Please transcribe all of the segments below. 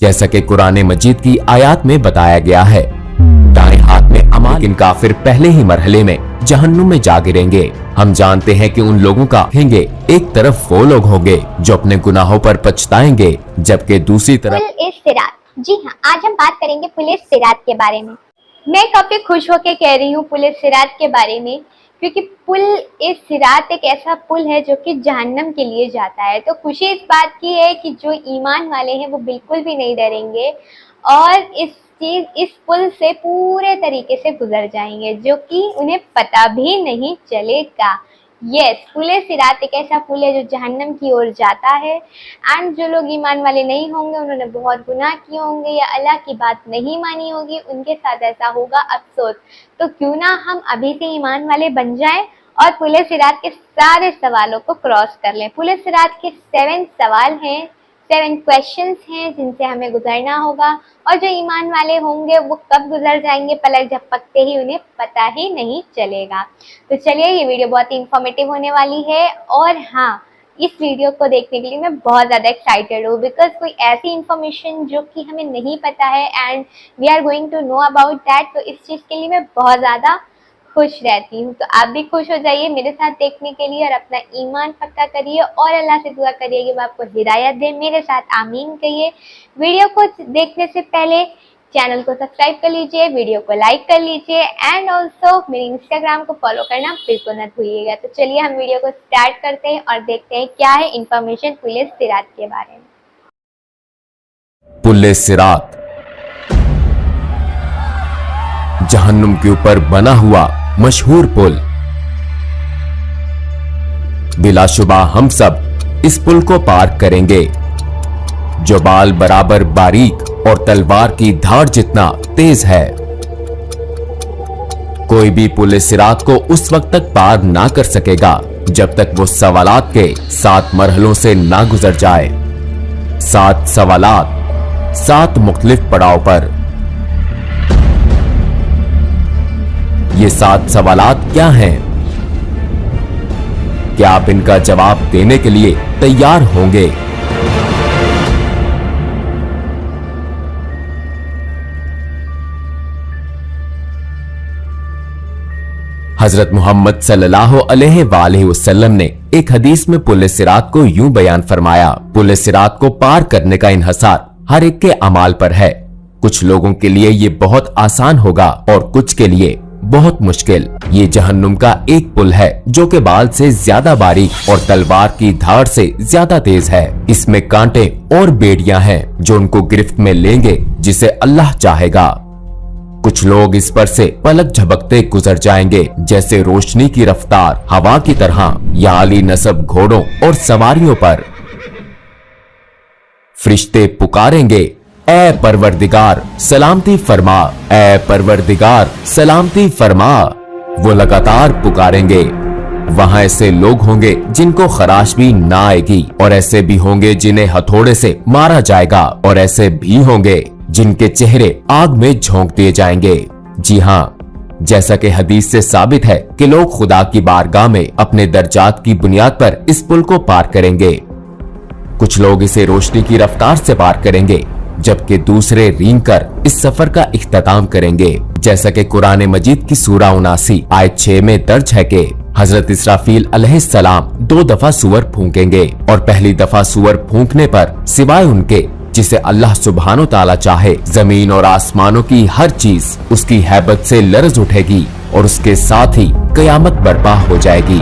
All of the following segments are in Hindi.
जैसा कि कुरान मजीद की आयत में बताया गया है। दाएं हाथ में अमाल, लेकिन काफिर पहले ही मरहले में जहन्नुम में जा गिरेंगे। हम जानते हैं कि उन लोगों का देखेंगे, एक तरफ वो लोग होंगे जो अपने गुनाहों पर पछताएंगे, जबकि दूसरी तरफ पुल इस सिरात। जी हाँ, आज हम बात करेंगे पुल इस सिरात के बारे में। मैं काफी खुश होकर कह रही हूँ पुल इस सिरात के बारे में, क्योंकि पुल इस सिरात एक ऐसा पुल है जो कि जहन्नम के लिए जाता है। तो खुशी इस बात की है कि जो ईमान वाले हैं वो बिल्कुल भी नहीं डरेंगे और इस पुल से पूरे तरीके से गुजर जाएंगे, जो कि उन्हें पता भी नहीं चलेगा। यस, पुल सिरात एक ऐसा पुल है जो जहन्नम की ओर जाता है। एंड जो लोग ईमान वाले नहीं होंगे, उन्होंने बहुत गुनाह किए होंगे या अल्लाह की बात नहीं मानी होगी, उनके साथ ऐसा होगा, अफसोस। तो क्यों ना हम अभी से ईमान वाले बन जाएं और पुल सिरात के सारे सवालों को क्रॉस कर लें। पुल सिरात के 7 सवाल हैं, 7 क्वेश्चंस हैं जिनसे हमें गुजरना होगा, और जो ईमान वाले होंगे वो कब गुजर जाएंगे पलक झपकते ही उन्हें पता ही नहीं चलेगा। तो चलिए, ये वीडियो बहुत ही इंफॉर्मेटिव होने वाली है। और हाँ, इस वीडियो को देखने के लिए मैं बहुत ज़्यादा एक्साइटेड हूँ, बिकॉज कोई ऐसी इन्फॉर्मेशन जो कि हमें नहीं पता है and we are going to know about that. तो इस चीज़ के लिए मैं बहुत ज़्यादा खुश रहती हूँ। तो आप भी खुश हो जाइए मेरे साथ देखने के लिए और अपना ईमान पक्का करिए और अल्लाह से दुआ करिए कि वो आपको हिदायत दे। मेरे साथ आमीन कहिए। वीडियो को देखने से पहले चैनल को सब्सक्राइब कर लीजिए, वीडियो को लाइक कर लीजिए एंड ऑल्सो मेरे इंस्टाग्राम को फॉलो करना बिल्कुल न भूलिएगा। तो चलिए हम वीडियो को स्टार्ट करते हैं और देखते हैं क्या है इंफॉर्मेशन पुल सिरात के बारे में। पुल सिरात जहन्नुम के ऊपर बना हुआ मशहूर पुल। बिलाशुबा हम सब इस पुल को पार करेंगे, जो बाल बराबर बारीक और तलवार की धार जितना तेज है। कोई भी पुल सिरात को उस वक्त तक पार ना कर सकेगा जब तक वो सवालात के 7 मरहलों से ना गुजर जाए। 7 सवालात 7 मुख्तलिफ पड़ाव पर। ये 7 सवालात क्या हैं? क्या आप इनका जवाब देने के लिए तैयार होंगे? हजरत मोहम्मद सल्लल्लाहु अलैहि वसल्लम ने एक हदीस में पुल सिरात को यूं बयान फरमाया, पुल सिरात को पार करने का इन्हसार हर एक के अमाल पर है। कुछ लोगों के लिए ये बहुत आसान होगा और कुछ के लिए बहुत मुश्किल। ये जहन्नुम का एक पुल है जो के बाल से ज्यादा बारीक और तलवार की धार से ज्यादा तेज है। इसमें कांटे और बेड़ियां हैं जो उनको गिरफ्त में लेंगे जिसे अल्लाह चाहेगा। कुछ लोग इस पर से पलक झपकते गुजर जाएंगे, जैसे रोशनी की रफ्तार हवा की तरह, या आली नस्ब घोड़ों और सवारियों पर। फरिश्ते पुकारेंगे, ऐ परवरदिगार सलामती फरमा, ऐ परवरदिगार सलामती फरमा। वो लगातार पुकारेंगे। वहां ऐसे लोग होंगे जिनको खराश भी ना आएगी, और ऐसे भी होंगे जिन्हें हथौड़े से मारा जाएगा, और ऐसे भी होंगे जिनके चेहरे आग में झोंक दिए जाएंगे। जी हाँ, जैसा कि हदीस से साबित है कि लोग खुदा की बारगाह में अपने दर्जात की बुनियाद पर इस पुल को पार करेंगे। कुछ लोग इसे रोशनी की रफ्तार से पार करेंगे, जबकि दूसरे रेंग कर इस सफर का इख्तिताम करेंगे। जैसा कि कुरान मजीद की सूरा 79 आयत 6 में दर्ज है कि हजरत इसराफील अलैहिस्सलाम 2 दफा सूअर फूंकेंगे, और पहली दफा सूअर फूंकने पर सिवाय उनके जिसे अल्लाह सुब्हानो ताला चाहे, जमीन और आसमानों की हर चीज उसकी हैबत से लरज उठेगी और उसके साथ ही कयामत बर्पा हो जाएगी।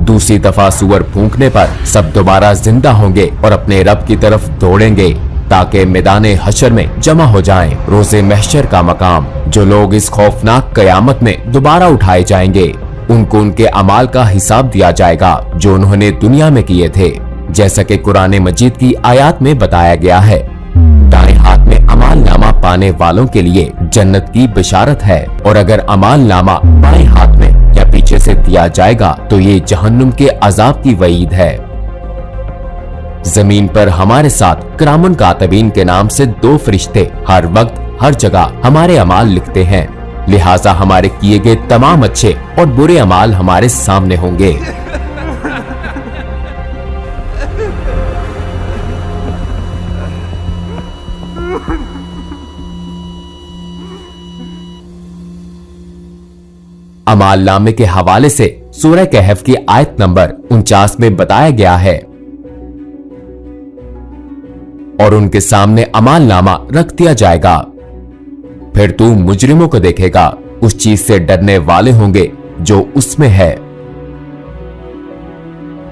दूसरी दफा सूअर फूंकने पर सब दोबारा जिंदा होंगे और अपने रब की तरफ दौड़ेंगे ताकि मैदाने हशर में जमा हो जाएं, रोजे महशर का मकाम। जो लोग इस खौफनाक कयामत में दोबारा उठाए जाएंगे, उनको उनके अमाल का हिसाब दिया जाएगा जो उन्होंने दुनिया में किए थे। जैसा कि कुरान मजीद की आयत में बताया गया है, दाएं हाथ में अमाल नामा पाने वालों के लिए जन्नत की बिशारत है, और अगर अमाल नामा बाएं हाथ में या पीछे से दिया जाएगा तो ये जहन्नुम के अजाब की वईद है। जमीन पर हमारे साथ किरामुन कातिबीन के नाम से 2 फरिश्ते हर वक्त हर जगह हमारे अमाल लिखते हैं, लिहाजा हमारे किए गए तमाम अच्छे और बुरे अमाल हमारे सामने होंगे। अमाल नामे के हवाले से सूरह कहफ की आयत नंबर 49 में बताया गया है, और उनके सामने अमाल नामा रख दिया जाएगा। फिर तू मुजरिमों को देखेगा, उस चीज से डरने वाले होंगे जो उसमें है,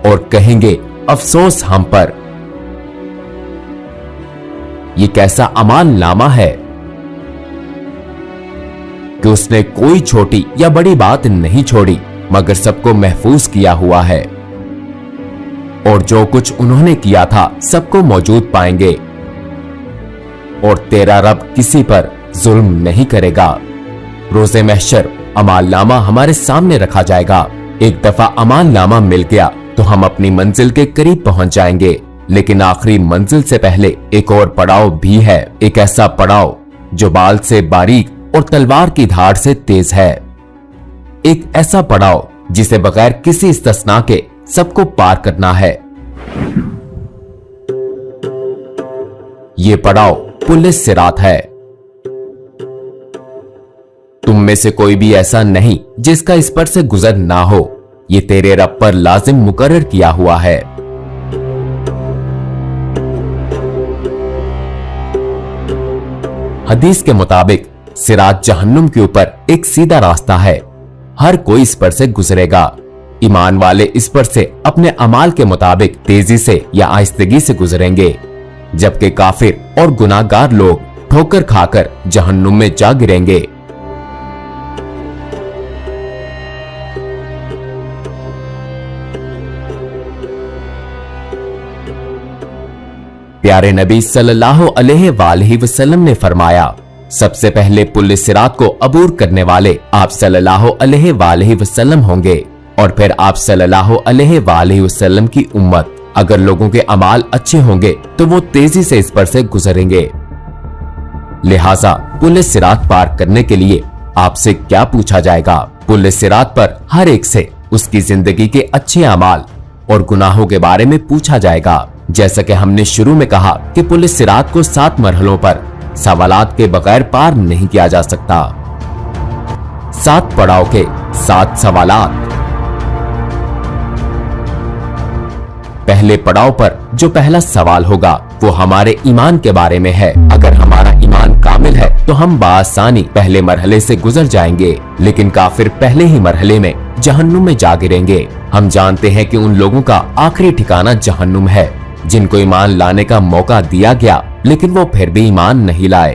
और कहेंगे अफसोस हम पर। ये कैसा अमाल नामा है कि उसने कोई छोटी या बड़ी बात नहीं छोड़ी, मगर सबको महफूज किया हुआ है, और जो कुछ उन्होंने किया था सबको मौजूद पाएंगे, और तेरा रब किसी पर जुल्म नहीं करेगा। रोज़े महशर अमाल नामा हमारे सामने रखा जाएगा। एक दफा अमाल नामा मिल गया तो हम अपनी मंजिल के करीब पहुंच जाएंगे, लेकिन आखिरी मंजिल से पहले एक और पड़ाव भी है, एक ऐसा पड़ाव जो बाल से बारीक और तलवार की धार से तेज है, एक ऐसा पड़ाव जिसे बगैर किसी इस्तिस्ना के सबको पार करना है। ये पड़ाव पुल सिरात है। तुम में से कोई भी ऐसा नहीं जिसका इस पर से गुजर ना हो, ये तेरे रब पर लाजिम मुकर्रर किया हुआ है। हदीस के मुताबिक सिरात जहन्नुम के ऊपर एक सीधा रास्ता है, हर कोई इस पर से गुजरेगा। ईमान वाले इस पर से अपने अमाल के मुताबिक तेजी से या आहिस्तगी से गुजरेंगे, जबकि काफिर और गुनाहगार लोग ठोकर खाकर जहन्नुम में जा गिरेंगे। प्यारे नबी सल्लल्लाहु अलैहि वसल्लम ने फरमाया, सबसे पहले पुल सिरात को अबूर करने वाले आप सल्लल्लाहु अलैहि वसल्लम होंगे, और फिर आप सल्लल्लाहु अलैहि वसल्लम की उम्मत। अगर लोगों के अमाल अच्छे होंगे तो वो तेजी से इस पर से गुजरेंगे। लिहाजा पुल सिरात पार करने के लिए आपसे क्या पूछा जाएगा? पुल सिरात पर हर एक से उसकी जिंदगी के अच्छे अमाल और गुनाहों के बारे में पूछा जाएगा। जैसा कि हमने शुरू में कहा कि पुल सिरात को 7 मरहलों पर सवालात के बगैर पार नहीं किया जा सकता। 7 पड़ाव के 7 सवालात। पहले पड़ाव पर जो पहला सवाल होगा वो हमारे ईमान के बारे में है। अगर हमारा ईमान कामिल है तो हम बासानी पहले मरहले से गुजर जाएंगे, लेकिन काफिर पहले ही मरहले में जहन्नुम में जा गिरेंगे। हम जानते हैं कि उन लोगों का आखिरी ठिकाना जहन्नुम है जिनको ईमान लाने का मौका दिया गया, लेकिन वो फिर भी ईमान नहीं लाए।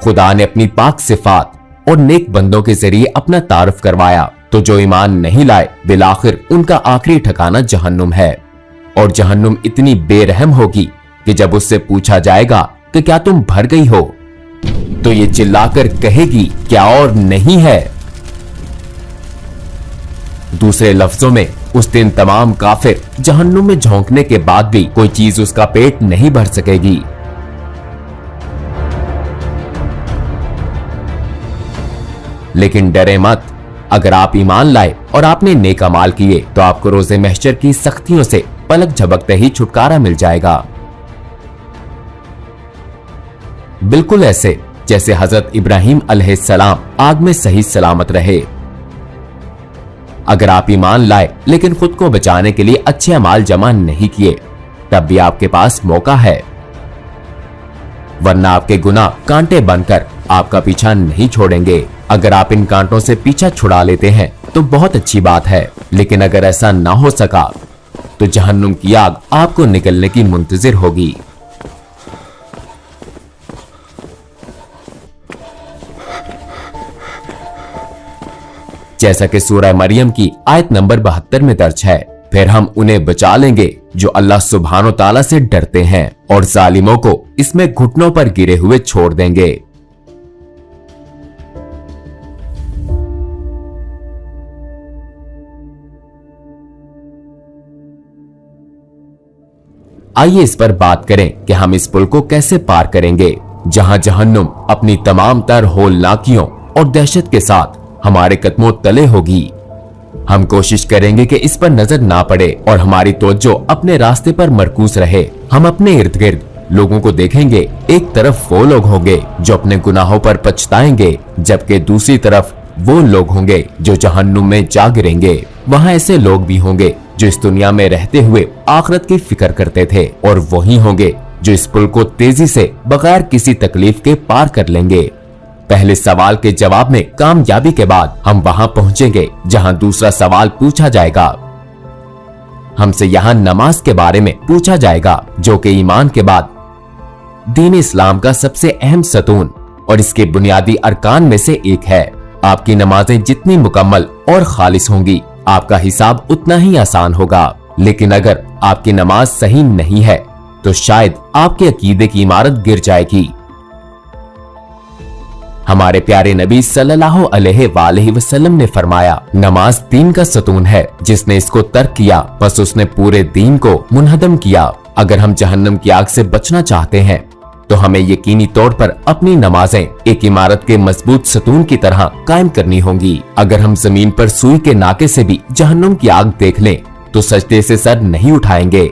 खुदा ने अपनी पाक सिफात और नेक बंदों के जरिए अपना तारुफ करवाया, तो जो ईमान नहीं लाए बिलाखिर उनका आखिरी ठिकाना जहन्नुम है। और जहन्नुम इतनी बेरहम होगी कि जब उससे पूछा जाएगा कि क्या तुम भर गई हो, तो ये चिल्लाकर कहेगी क्या और नहीं है। दूसरे लफ्जों में उस दिन तमाम काफिर जहन्नुम में झोंकने के बाद भी कोई चीज उसका पेट नहीं भर सकेगी। लेकिन डरे मत, अगर आप ईमान लाए और आपने नेक अमाल किए तो आपको रोज़े महशर की सख्तियों से पलक झपकते ही छुटकारा मिल जाएगा। बिल्कुल ऐसे जैसे हजरत इब्राहिम अलैहिस्सलाम आग में सही सलामत रहे। अगर आप ईमान लाए लेकिन खुद को बचाने के लिए अच्छे अमाल जमा नहीं किए, तब भी आपके पास मौका है, वरना आपके गुनाह कांटे बनकर आपका पीछा नहीं छोड़ेंगे। अगर आप इन कांटों से पीछा छुड़ा लेते हैं तो बहुत अच्छी बात है, लेकिन अगर ऐसा ना हो सका तो जहन्नुम की आग आपको निकलने की मुंतजिर होगी। जैसा कि सूरह मरियम की आयत नंबर 72 में दर्ज है, फिर हम उन्हें बचा लेंगे जो अल्लाह सुब्हानो ताला से डरते हैं, और जालिमों को इसमें घुटनों पर गिरे हुए छोड़ देंगे। आइए इस पर बात करें कि हम इस पुल को कैसे पार करेंगे, जहां जहन्नुम अपनी तमाम तर होलनाकियों और दहशत के साथ हमारे कदमों तले होगी। हम कोशिश करेंगे कि इस पर नजर ना पड़े और हमारी तवज्जो अपने रास्ते पर मरकूज रहे। हम अपने इर्द गिर्द लोगों को देखेंगे, एक तरफ वो लोग होंगे जो अपने गुनाहों पर पछताएंगे, जबकि दूसरी तरफ वो लोग होंगे जो जहन्नुम में जा गिरेंगे। वहाँ ऐसे लोग भी होंगे जो इस दुनिया में रहते हुए आखिरत की फिक्र करते थे, और वही होंगे जो इस पुल को तेजी से बगैर किसी तकलीफ के पार कर लेंगे। पहले सवाल के जवाब में कामयाबी के बाद हम वहां पहुंचेंगे जहां दूसरा सवाल पूछा जाएगा। हमसे यहाँ नमाज के बारे में पूछा जाएगा, जो कि ईमान के बाद दीन इस्लाम का सबसे अहम सतून और इसके बुनियादी अरकान में से एक है। आपकी नमाजें जितनी मुकम्मल और खालिस होंगी, आपका हिसाब उतना ही आसान होगा। लेकिन अगर आपकी नमाज सही नहीं है तो शायद आपके अकीदे की इमारत गिर जाएगी। हमारे प्यारे नबी सल्लल्लाहु अलैहि वसल्लम ने फरमाया, नमाज दीन का सतून है, जिसने इसको तर्क किया बस उसने पूरे दीन को मुनहदम किया। अगर हम जहन्नम की आग से बचना चाहते हैं तो हमें यकीनी तौर पर अपनी नमाजें एक इमारत के मजबूत सतून की तरह कायम करनी होंगी। अगर हम जमीन पर सुई के नाके से भी जहन्नुम की आग देख लें तो सजदे से सर नहीं उठाएंगे।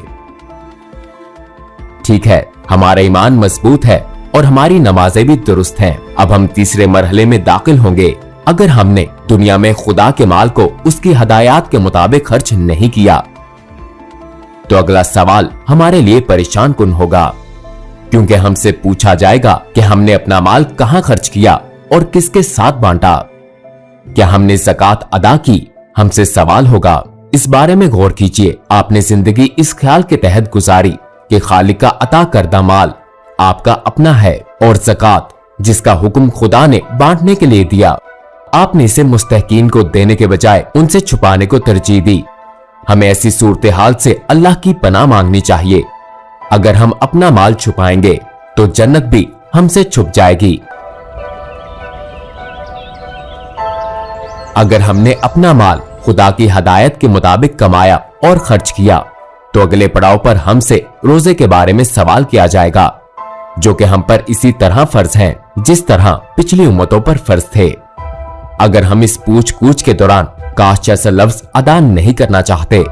ठीक है, हमारा ईमान मजबूत है और हमारी नमाजें भी दुरुस्त हैं। अब हम तीसरे मरहले में दाखिल होंगे। अगर हमने दुनिया में खुदा के माल को उसकी हदायत के मुताबिक खर्च नहीं किया तो अगला सवाल हमारे लिए परेशान कुन होगा, क्योंकि हमसे पूछा जाएगा कि हमने अपना माल कहां खर्च किया और किसके साथ बांटा। क्या हमने ज़कात अदा की? हमसे सवाल होगा। इस बारे में गौर कीजिए, आपने जिंदगी इस ख्याल के तहत गुजारी कि खालिक का अता करदा माल आपका अपना है और ज़कात जिसका हुक्म खुदा ने बांटने के लिए दिया, आपने इसे मुस्तहकीन को देने के बजाय उनसे छुपाने को तरजीह दी। हमें ऐसी सूरत हाल से अल्लाह की पनाह मांगनी चाहिए। अगर हम अपना माल छुपाएंगे तो जन्नत भी हमसे छुप जाएगी। अगर हमने अपना माल खुदा की हदायत के मुताबिक कमाया और खर्च किया तो अगले पड़ाव पर हमसे रोजे के बारे में सवाल किया जाएगा, जो कि हम पर इसी तरह फर्ज हैं जिस तरह पिछली उम्मतों पर फर्ज थे। अगर हम इस पूछ कूछ के दौरान काश जैसा लफ्ज अदा नहीं करना चाहते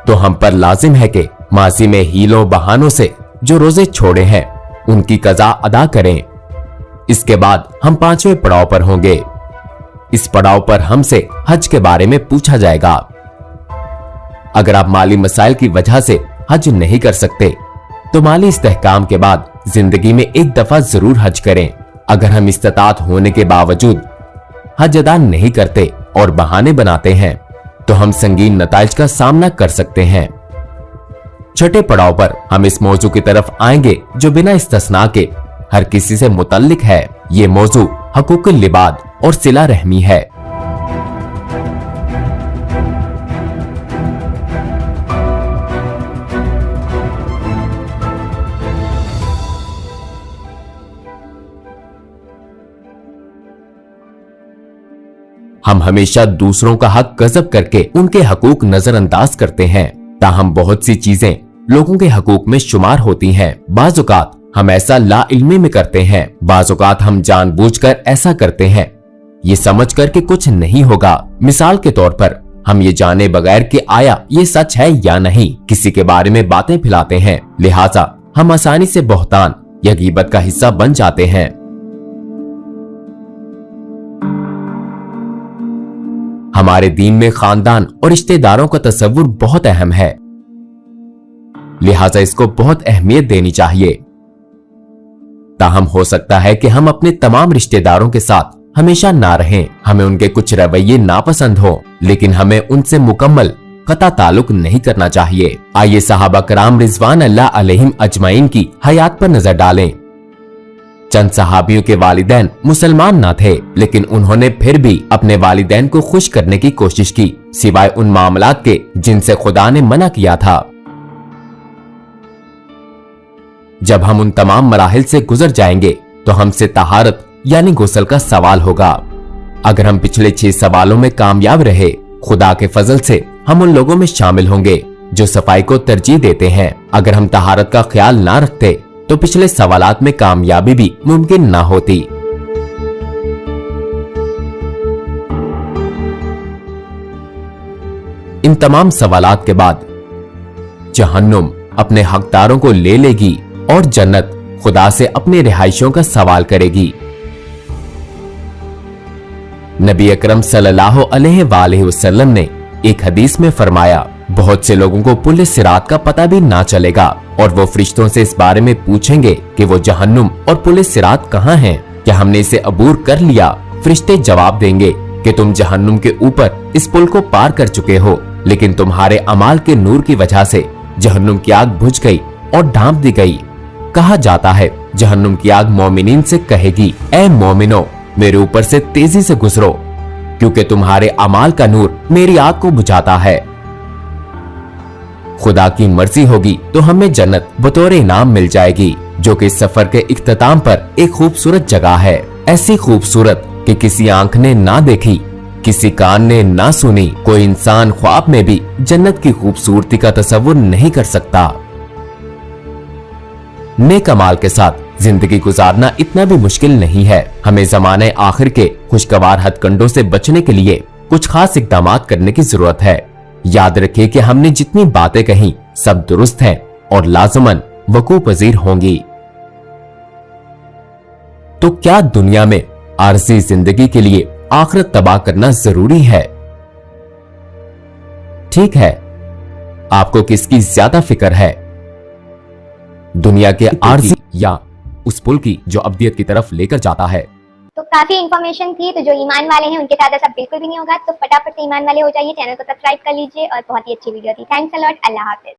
तो हम पर लाजिम है कि माजी में हीलों बहानों से जो रोजे छोड़े हैं उनकी कज़ा अदा करें। इसके बाद हम पांचवें पड़ाव पर होंगे। इस पड़ाव पर हमसे हज के बारे में पूछा जाएगा। अगर आप माली मसाइल की वजह से हज नहीं कर सकते तो माली इस्तेहकाम के बाद जिंदगी में एक दफा जरूर हज करें। अगर हम इस्तात होने के बावजूद हज अदा नहीं करते और बहाने बनाते हैं तो हम संगीन नताइज का सामना कर सकते हैं। छठे पड़ाव पर हम इस मौजू की तरफ आएंगे जो बिना इस्तिस्ना के हर किसी से मुतल्लिक है। ये मौजू हकूकुल लिबाद और सिला रहमी है। हम हमेशा दूसरों का हक गजब करके उनके हकूक नजरअंदाज करते हैं, ताहम बहुत सी चीजें लोगों के हकूक में शुमार होती हैं। बाज़ औक़ात हम ऐसा लाइल्मी में करते हैं, बाज़ औक़ात हम जानबूझकर ऐसा करते हैं ये समझ कर के कुछ नहीं होगा। मिसाल के तौर पर हम ये जाने बगैर कि आया ये सच है या नहीं किसी के बारे में बातें फैलाते हैं, लिहाजा हम आसानी से बहतान या गीबत का हिस्सा बन जाते हैं। हमारे दीन में खानदान और रिश्तेदारों का तस्वुर बहुत अहम है, लिहाजा इसको बहुत अहमियत देनी चाहिए। ताहम हो सकता है कि हम अपने तमाम रिश्तेदारों के साथ हमेशा ना रहें, हमें उनके कुछ रवैये नापसंद हो, लेकिन हमें उनसे मुकम्मल कता ताल्लुक नहीं करना चाहिए। आइए सहाबा कराम रिजवान अल्लाह अलैहिम अजमाइन की हयात पर नजर डालें। चंद सहाबियों के वालिदैन मुसलमान ना थे, लेकिन उन्होंने फिर भी अपने वालिदैन को खुश करने की कोशिश की, सिवाय उन मामलात के जिनसे खुदा ने मना किया था। जब हम उन तमाम मराहिल से गुजर जाएंगे तो हमसे तहारत यानी गुस्ल का सवाल होगा। अगर हम पिछले 6 सवालों में कामयाब रहे, खुदा के फजल से हम उन लोगों में शामिल होंगे जो सफाई को तरजीह देते हैं। अगर हम तहारत का ख्याल ना रखते तो पिछले सवालात में कामयाबी भी मुमकिन ना होती। इन तमाम सवालात के बाद जहन्नुम अपने हकदारों को ले लेगी और जन्नत खुदा से अपने रिहाइशों का सवाल करेगी। नबी अकरम सल्लल्लाहु अलैहि वसल्लम ने एक हदीस में फरमाया, बहुत से लोगों को पुल सिरात का पता भी ना चलेगा और वो फरिश्तों से इस बारे में पूछेंगे कि वो जहन्नुम और पुल सिरात कहाँ हैं? क्या हमने इसे अबूर कर लिया? फरिश्ते जवाब देंगे कि तुम जहन्नुम के ऊपर इस पुल को पार कर चुके हो, लेकिन तुम्हारे अमाल के नूर की वजह से जहन्नुम की आग बुझ गई और ढांप दी गई। कहा जाता है जहन्नुम की आग मोमिनीन से कहेगी, ए मोमिनो, मेरे ऊपर से तेजी से गुजरो, क्योंकि तुम्हारे अमाल का नूर मेरी आग को बुझाता है। खुदा की मर्जी होगी तो हमें जन्नत बतौर इनाम मिल जाएगी, जो कि सफर के इख्तिताम पर एक खूबसूरत जगह है। ऐसी खूबसूरत कि किसी आंख ने ना देखी, किसी कान ने ना सुनी, कोई इंसान ख्वाब में भी जन्नत की खूबसूरती का तस्वुर नहीं कर सकता। नेक अमाल के साथ जिंदगी गुजारना इतना भी मुश्किल नहीं है। हमें ज़माने आखिर के खुशगवार हथकंडों से बचने के लिए कुछ खास इक़दाम करने की जरूरत है। याद रखिए कि हमने जितनी बातें कही सब दुरुस्त हैं और लाजमन वकू पजीर होंगी। तो क्या दुनिया में आरज़ी जिंदगी के लिए आखिरत तबाह करना जरूरी है? ठीक है, आपको किसकी ज्यादा फिक्र है, दुनिया के आरज़ी या उस पुल की जो अब्दियत की तरफ लेकर जाता है? तो काफी इन्फॉर्मेशन थी, तो जो ईमान वाले हैं उनके साथ ऐसा बिल्कुल भी नहीं होगा। तो फटाफट से ईमान वाले हो जाइए, चैनल को सब्सक्राइब कर लीजिए और बहुत ही अच्छी वीडियो थी। Thanks a lot, Allah Hafiz.